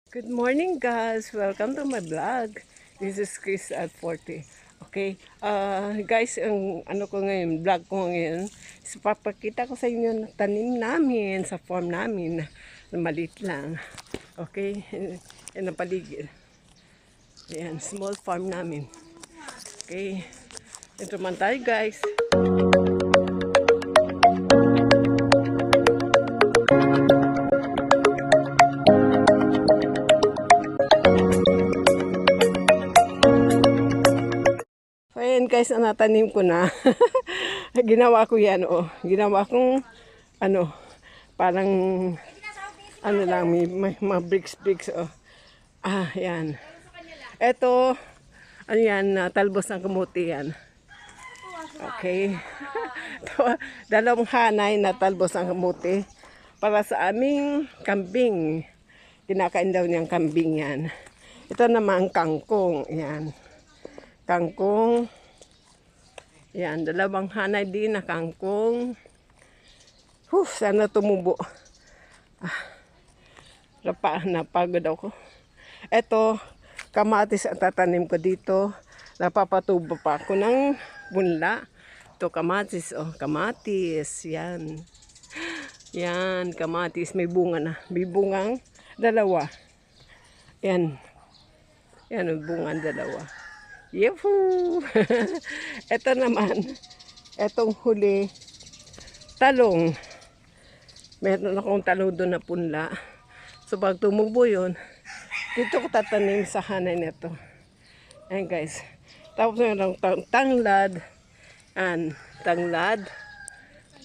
Good morning guys! Welcome to my vlog. This is Chris at 40. Okay, guys, ang ano ko ngayon, vlog ko ngayon, is papakita ko sa inyo na tanim namin sa farm namin na maliit lang. Okay, yan ang paligid. Yan, small farm namin. Okay, ito man tayo guys. So, ayan guys, ang natanim ko na. Ginawa ko yan, oh. Ginawa kong, ano, parang, ano lang, may mga bricks, oh. Yan. Ito, ano yan, talbos ng kamuti yan. Okay. Dalawang hanay na talbos ng kamuti. Para sa aming kambing. Kinakain daw niyang kambing yan. Ito naman kangkong, yan. Kangkong. Yan, dalawang hanay din na kangkong. Sana tumubo. Napagod ako. Ito, kamatis ang tatanim ko dito. Napapatubo pa ako ng bunla. Ito kamatis, oh, kamatis. Yan. Yan, kamatis. May bunga na. May bungang dalawa. Yan. Yan, may bungang dalawa. Yehoo! Ito naman, etong huli, talong. Meron akong talong doon na punla. So pag tumubo yun, dito ko tatanim sa hanay nito. Ayan guys. Tapos meron akong tanglad. Ayan, tanglad.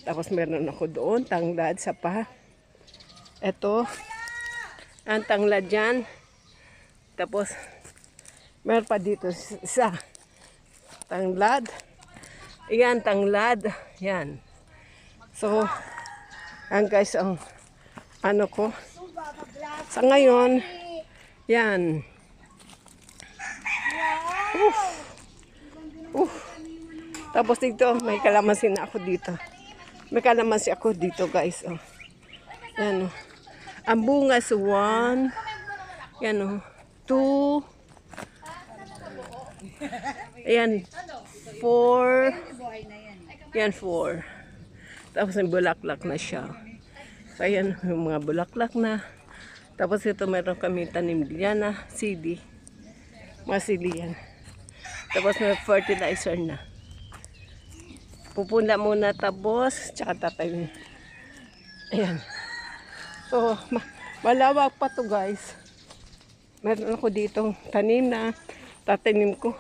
Tapos meron ako doon, tanglad sa pa. Ito, ang tanglad dyan. Tapos, meron pa dito isa. Tanglad. Ayan, tanglad. Yan. So, yan guys, ang ano ko. Sa ngayon, yan. Tapos dito, may kalamansi na ako dito. May kalamansi ako dito guys. Oh. Yan. Oh. Ang bunga is 1. Yan. Oh. 2. Ayan, 4. Yan, 4. Tapos may bulaklak na siya. So, ayan, yung mga bulaklak na. Tapos ito meron kami tanim diyan na sili. Mga sili yan. Tapos may fertilizer na. Pupuna muna tapos, tsaka tatayin. Ayan. So, malawak pa to guys. Meron ako ditong tanim na tatanim ko.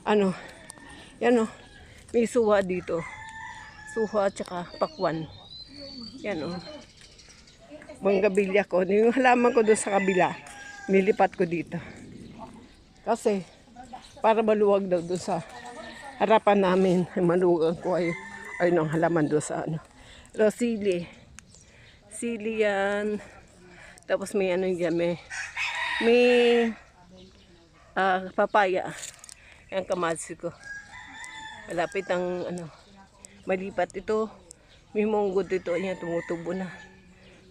Ano, yan o, may suha dito. Suha tsaka pakwan. Yan o. Manggabilya ko. Yung halaman ko doon sa kabila, nilipat ko dito. Kasi, para maluwag daw doon sa harapan namin. Maluwag ko ay ng halaman doon sa ano. Pero sili. Sili yan. Tapos may ano yan, may papaya. Yan kamatis ko. Malapit ang ano, malipat ito. May munggo dito. Ayan, tumutubo na.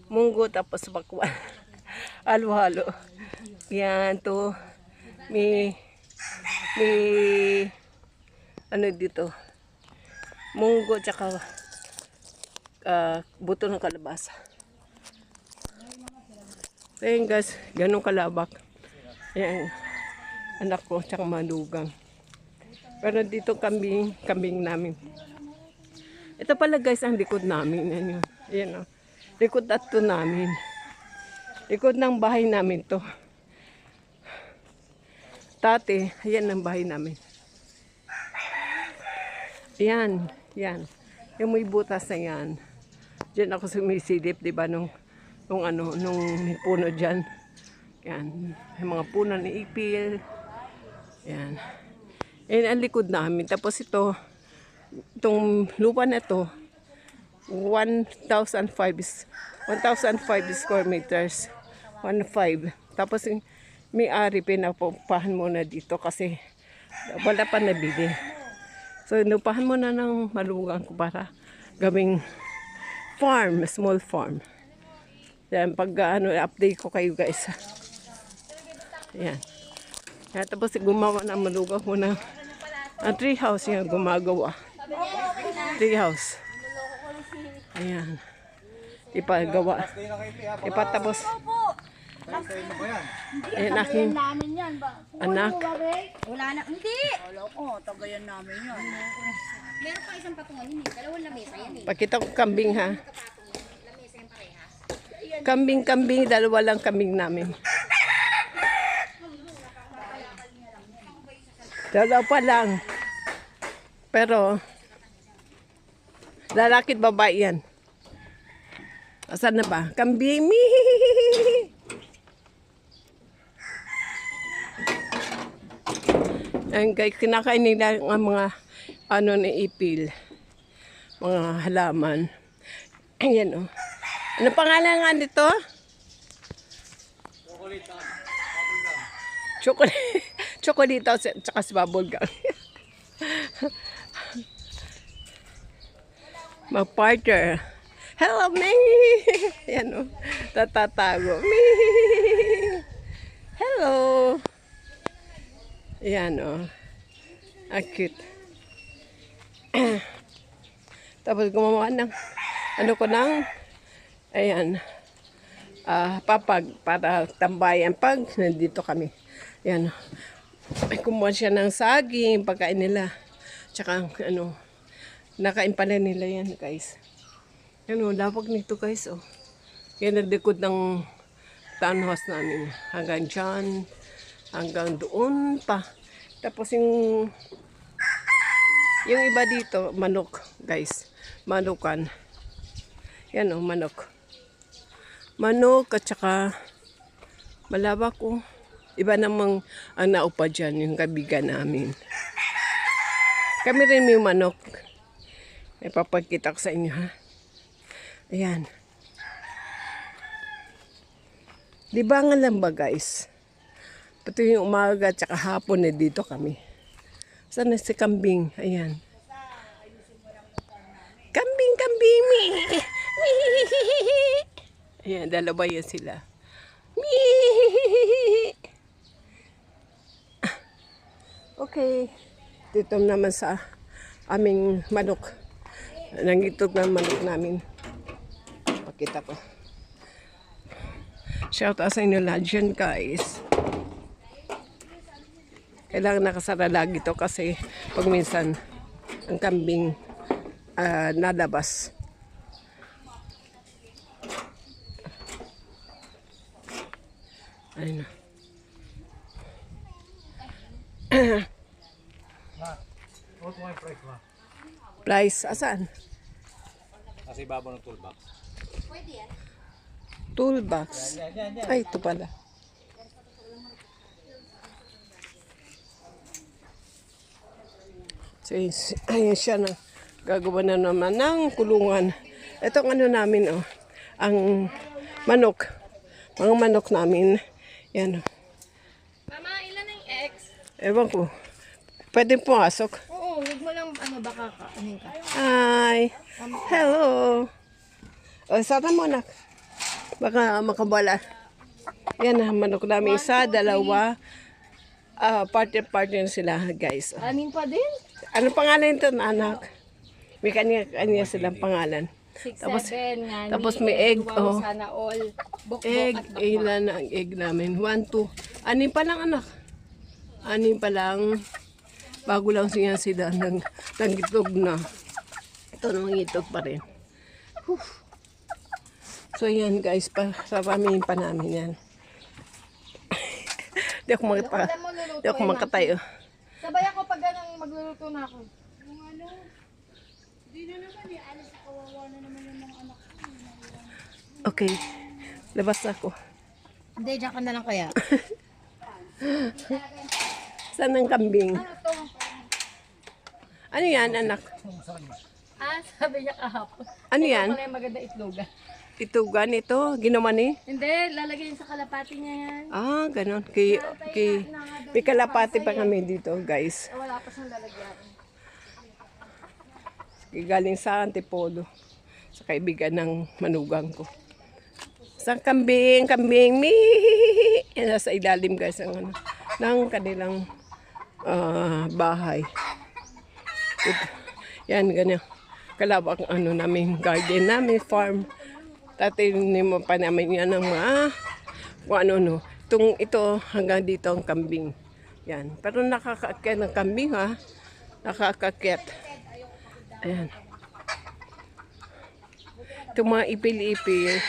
Munggo tapos pakwan. Halo-halo. Yan to. May ano dito. Munggo tsaka buto ng kalabasa. Ayan guys, ganun kalabak. Ayan, anak ko tsaka malugang. Pero dito kambing namin. Ito pala guys ang likod namin. Ayan o. Likod ato namin. Likod ng bahay namin to. Dati, ayan ang bahay namin. Ayan, yan. Yung may butas na yan. Diyan ako sumisilip, di ba, nung may puno dyan. Yan. Yung mga puno ni ipil. Yan. Yan ang likod namin. Tapos itong lupa na ito, 1,005 square meters. 1,500. Tapos may-ari pinapupahan muna dito kasi wala pa nabili. So inupahan muna ng malugang ko para gawing farm, small farm. Yan, pag update ko kayo guys. Ayan. Kaya tapos gumawa ng malugaw ko na ang tree house yan gumagawa. Tree house. Ayan. Ipagawa. Ipatapos. Ayan aking anak. Wala na. Hindi! Oo, tagayan namin yan. Meron pa isang patungan yun eh. Dalawang lamesa yan eh. Pakita ko kambing ha. Kambing, dalawa lang kambing namin. Dalawa pa lang. Pero, lalaki at babae yan. Asan na ba? Kambing. Ayun guys, kinakain nila ang mga ano na ipil. Mga halaman. Ayan o. Ano pangalan nga nito? Chocolate. Chocolate at saka si bubble gum. Mag-partner. Hello, me! Ayan o. Tatatago. Me! Hello! Ayan o. Cute. Tapos gumawa ng ano ko ng ayan papag para tambayan pag nandito kami. Ayan. Ay, kumuha siya ng saging pagkain nila. Tsaka ano nakain pala nila yan guys. Ano, lapag nito guys oh. Yan ang likod ng townhouse namin. Hanggang dyan. Hanggang doon pa. Tapos yung iba dito, manok, guys. Manukan. Yan o, manok. Manok at saka malawak o. Iba namang ang naupa dyan, yung kabigan namin. Kami rin may manok. Ipapagkita ko sa inyo ha. Ayan. Libangan lang ba guys? Pati yung umaga at saka hapon dito kami. Saan na si kambing? Ayan. Kambing, kambing, mi. Ayan, dalawa yan sila. Mi. Okay. Dito naman sa aming manok. Nangitog ng manok namin. Pakita ko. Shout out sa inyo lahat dyan guys. Kailangan nakasara lagi to kasi pag minsan ang kambing nalabas. Ayun na. Price, asaan? Nasa ibabaw ng toolbox. Toolbox. Ay, ito pala. So, ayun siya na gagawa na naman ng kulungan. Itong ano namin, oh, ang manok. Mga manok namin. Yan. Mama, ilan ang ex? Ewan ko. Pwede pumasok. Oo, huwag mo lang baka kaanin ka. Hi. Hello. O, sana mo nak. Baka makabala. Yan na, manok namin. Isa, dalawa. Partner sila, guys. Anin pa din? Ano pangalan ito, anak? May kanya silang pangalan. 6, Tapos- 7, nga. tapos may egg, oh. Sana all. Bukbok Egg, at bakbak. ilan ang egg namin? 1, 2. Anim pa lang, anak. Anim pa lang. Bago lang siya sila ng itlog na. Ito namang itlog pa rin. Whew. So yan guys, saramihin pa namin yan. Di ako makatayo. Sabay ako pag ganang magluluto na ako. Okay, labas ako. Hindi, dyan ka na lang kaya. Saan ang kambing? Ano to? Ano yan, anak? Sabi niya kahapon. Ano yan? Pala yung maganda itlogan. Itugan ito? Ginawa ni? Hindi, lalagyan sa kalapati niya yan. Ah, ganon. May kalapati pa kami dito, guys. Wala pa siyang lalagyan. Galing sa Antipolo. Sa kaibigan ng manugang ko. Sa kambing, Yan, nasa ilalim guys ang ano, ng kanilang bahay. Yan, ganyan. Kalawak ang ano namin, garden namin, farm. Tatinim mo pa namin yan ng mga, kung ano. Ito hanggang dito ang kambing. Yan. Pero nakakaakyat ng kambing ha. Nakakaakyat. Ayan. Itong mga ipil-ipil.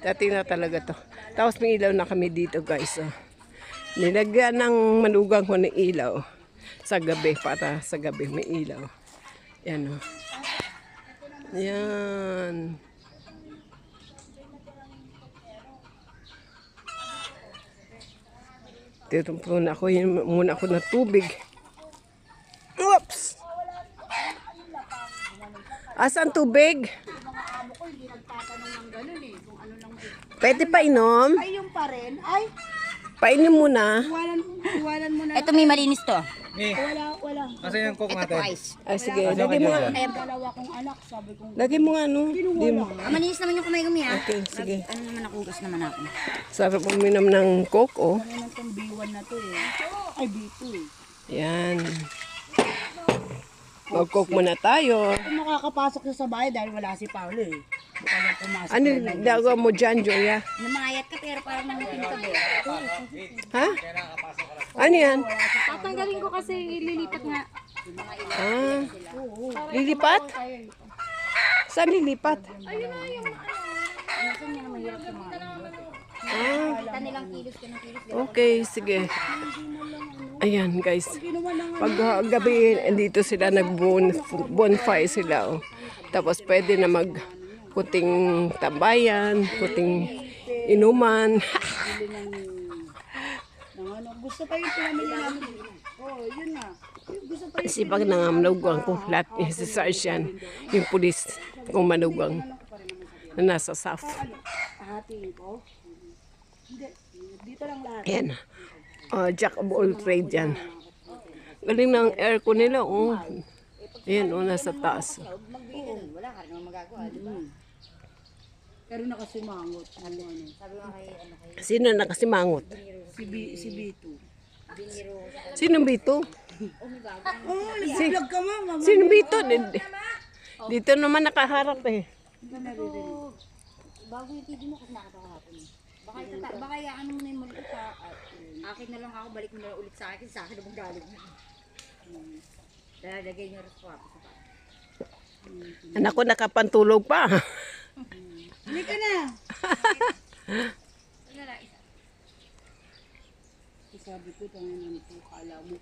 Dati na talaga to. Tapos may ilaw na kami dito guys. Oh. Nilagyan ng manugang ko ng ilaw. Sa gabi. Para sa gabi may ilaw. Yan oh. Yan. Dito muna ako na tubig. Oops! Asan tubig? Pwede pa inom? Ay, yung pa rin. Ay, Painom muna. iwanan mo na. Ito may malinis to. Eh, Wala. kasi yung coke Ito po natin. ice. Ay, sige. Lagi mo nga. Ayan, dalawa kong anak, sabi kong, Lagi mo nga, no? Di mo. malinis naman yung kamay ko, Mia. Okay, sige. Ano naman ako, gas naman ako. Sarap uminom ng coke, oh. Ano naman itong B1 na to eh. Ay, B2 eh. Yan. Mag-coke muna tayo. Kung makakapasok siya sa bahay dahil wala si Paolo eh. Baka na pumasok. Ano dawa mo dyan, Julia? Namayat ka pero parang nangitin ka ba? Ha? Ano yan? Tatanggalin ko kasi lilipat nga. Ah, lilipat? Saan lilipat? Minsan niya na mahirap sa mga ino. Ah, Kita nilang kilos ka ng kilos. okay, sige. Ayan, guys. Pag gabi, dito sila nag-bonfire sila. Oh. Tapos pwede na mag-puting tambayan, puting inuman. Gusto pa yung pinamili namin. Oh, yun na. Gusto pa Kasi pag nangamlugwang ko, lahat si Sarsian, yung pulis kung manugang na nasa SAF. hahatiin ko. Hindi, dito lang lahat. Ayan. Jack of all trade yan. Galing ng aircon nila, oh. Ayan, oh, nasa taas. Wala ka rin magagawa, di ba? Pero nakasimangot. Sabi nga kay Sino nakasimangot? si B2. Sino Bito? Oh, nag-vlog ka mama. Sino Bito? Dito naman nakaharap eh. Bago yung TV mo kasi nakita ko hapon. Baka ano mo na yung maliit sa akin na lang ako, balik mo na ulit sa akin na magaling. Lalagay niyo rin sa Anak ko nakapantulog pa. Hindi ka na. Sabi ko, tangan ko, kala mo.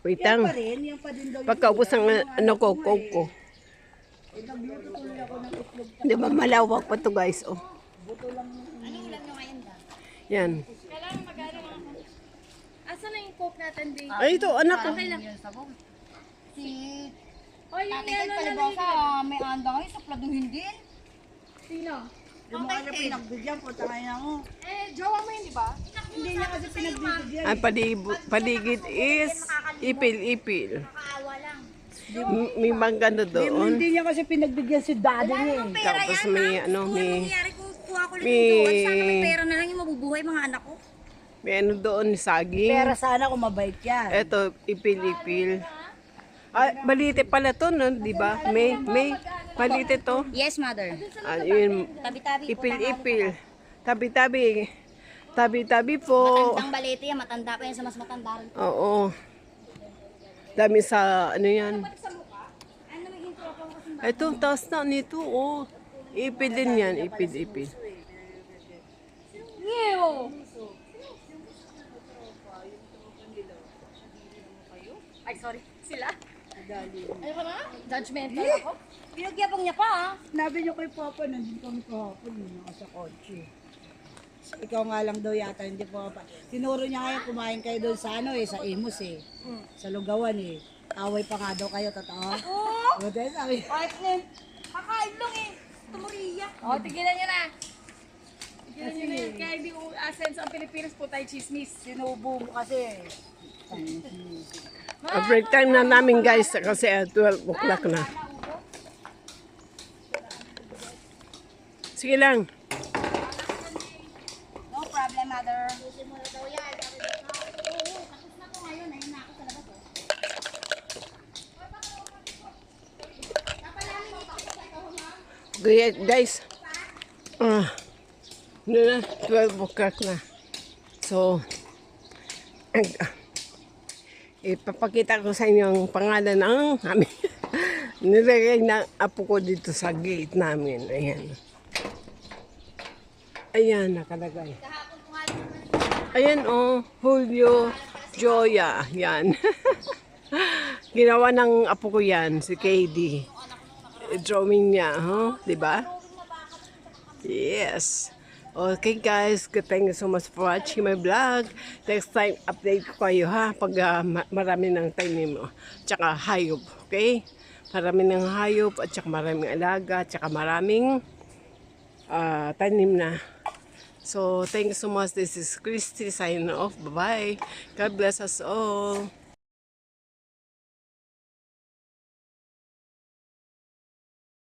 Wait lang. Yan pa din daw. Pagkaubos ang ano ko, coke ko. Nagluto tuloy ako ng itlog. Di ba malawak pa to guys, oh. Ano ulam nyo ngayon da? Yan. Kailangan mag-ano ako. Asa na yung coke natin, babe? Ay, ito, anak ko. Si O, yung Ate Ted palibasa, may anda ngayon sa pladuhin din. Sino? Yung mga na pinagbigyan po, tangay na mo. Eh, jowa mo yun, di ba? Hindi niya kasi pinagbigyan. Ang paligid is ipil-ipil. Kaawa lang. May manggano doon. Hindi niya kasi pinagbigyan si daddy niya eh. Tapos may ano, may Nangyari ko, kuha ko lang May- yung doon. Sana may pera na lang yung mabubuhay mga anak ko. may ano doon, saging. Pera sana kung mabait yan. Ito, ipil-ipil. Ah, balite pala to, no? Di ba? May balite to. Yes, mother. Ah, yun, Tabi-tabi po. ipil-ipil. Tabi-tabi. Tabi-tabi po. Matandang balete yan, matanda pa yan sa mas matanda rin. Oo. Dami sa, ano yan. Ito, taas na nito, oh. Ipil din yan, ipil-ipil. Ay, sorry. Sila? Ano ka na? Judgmental ako? Pinagyabang niya pa ah. Sinabi niyo kay Papa, nandun kami kahapon, nasa kotse. Ikaw nga lang daw yata, hindi po pa. Tinuro niya kayo, kumain kayo doon sa ano eh, sa Imus eh. Sa Lugawan eh. Away pa nga daw kayo, totoo? Oo! O, dahil sabi, Kakain lang eh. Tumuriya. O, tigilan nyo na. Tigilan nyo na yan. Kaya hindi ko asenso ang Pilipinas po tayo chismis. sinubo mo kasi. Break time na namin guys kasi 12 o'clock na. Sige lang. No problem, mother. Kaya guys, ano na, 12 o'clock na. So, ipapakita ko sa inyo ang pangalan ng amin. Nilagay na apo ko dito sa gate namin. Ayan. Ayan, nakalagay. Ayan, oh, Julio Joya. Yan. Ginawa ng apo ko yan, si KD. Drawing niya, huh? Diba? Yes. Okay guys, thank you so much for watching my vlog. Next time, update ko kayo ha, pag marami ng tanim mo. Tsaka hayop, okay? Marami ng hayop, at tsaka maraming alaga, at tsaka maraming tanim na. So, thank you so much. This is Christy signing off. Bye-bye. God bless us all.